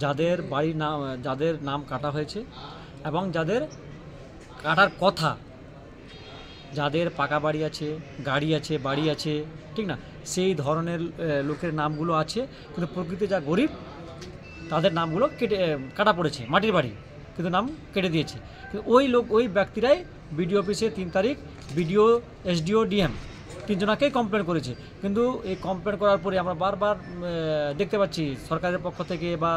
যাদের বাড়ির নাম, যাদের নাম কাটা হয়েছে এবং যাদের কাটার কথা, যাদের পাকা বাড়ি আছে, গাড়ি আছে, বাড়ি আছে, ঠিক না, সেই ধরনের লোকের নামগুলো আছে, কিন্তু প্রকৃতি যা গরিব তাদের নামগুলো কাটা পড়েছে, মাটির বাড়ি কিন্তু নাম কেটে দিয়েছে। কিন্তু ওই ব্যক্তিরাই বিডিও অফিসে 3 তারিখ বিডিও, এসডিও, ডিএম 3 জনাকেই কমপ্লেন করেছে। কিন্তু এই কমপ্লেন করার পরে আমরা বারবার দেখতে পাচ্ছি সরকারের পক্ষ থেকে বা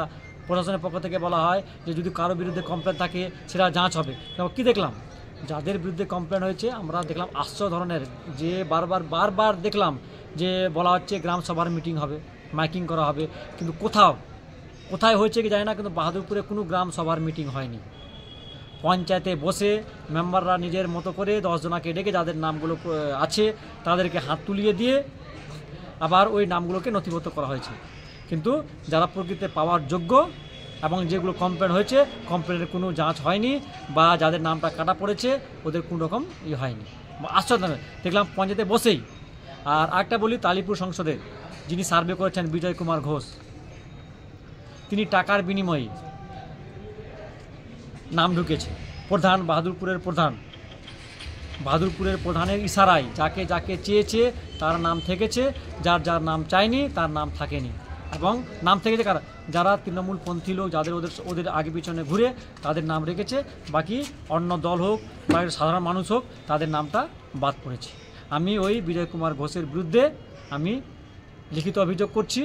প্রশাসনের পক্ষ থেকে বলা হয় যে যদি কারো বিরুদ্ধে কমপ্লেন থাকে সেটা যাঁচ হবে। কি দেখলাম, যাদের বিরুদ্ধে কমপ্লেন হয়েছে আমরা দেখলাম আশ্চর্য ধরনের, যে বারবার দেখলাম যে বলা হচ্ছে গ্রাম সভার মিটিং হবে, মাইকিং করা হবে, কিন্তু কোথায় হয়েছে কি জানি না, কিন্তু বাহাদুরপুরে কোনো গ্রাম সভার মিটিং হয়নি। পঞ্চায়েতে বসে মেম্বাররা নিজের মতো করে 10 জনাকে ডেকে যাদের নামগুলো আছে তাদেরকে হাত তুলিয়ে দিয়ে আবার ওই নামগুলোকে নথিভুক্ত করা হয়েছে। কিন্তু যারা প্রকৃতিতে পাওয়ার যোগ্য এবং যেগুলো কমপ্লেন হয়েছে, কমপ্লেনের কোনো যাঁচ হয়নি, বা যাদের নামটা কাটা পড়েছে ওদের কোনো রকম হয়নি। আশ্চর্য দেখলাম পঞ্চায়েতে বসেই। আর একটা বলি, তালিপুর সংসদের যিনি সার্ভে করেছেন বিজয় কুমার ঘোষ, তিনি টাকার বিনিময়ে নাম ঢুকেছে। প্রধান, বাহাদুরপুরের প্রধানের ইশারায় যাকে চেয়েছে তার নাম থেকেছে, যার নাম চায়নি তার নাম থাকেনি। এবং নাম থেকেছে যারা তৃণমূলপন্থী লোক, যাদের ওদের আগে পিছনে ঘুরে তাদের নাম রেখেছে, বাকি অন্য দল হোক বা সাধারণ মানুষ হোক তাদের নামটা বাদ পড়েছে। আমি ওই বিজয় কুমার ঘোষের বিরুদ্ধে আমি লিখিত অভিযোগ করছি।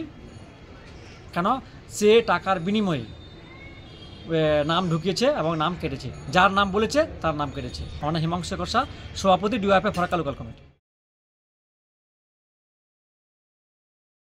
কেন? সে টাকার বিনিময়ে নাম ঢুকিয়েছে এবং নাম কেটেছে, যার নাম বলেছে তার নাম কেটেছে। আমার নাম হিমাংশু কষা, সভাপতি ডিওয়াইএফআই ফরাক্কা লোকাল কমিটি।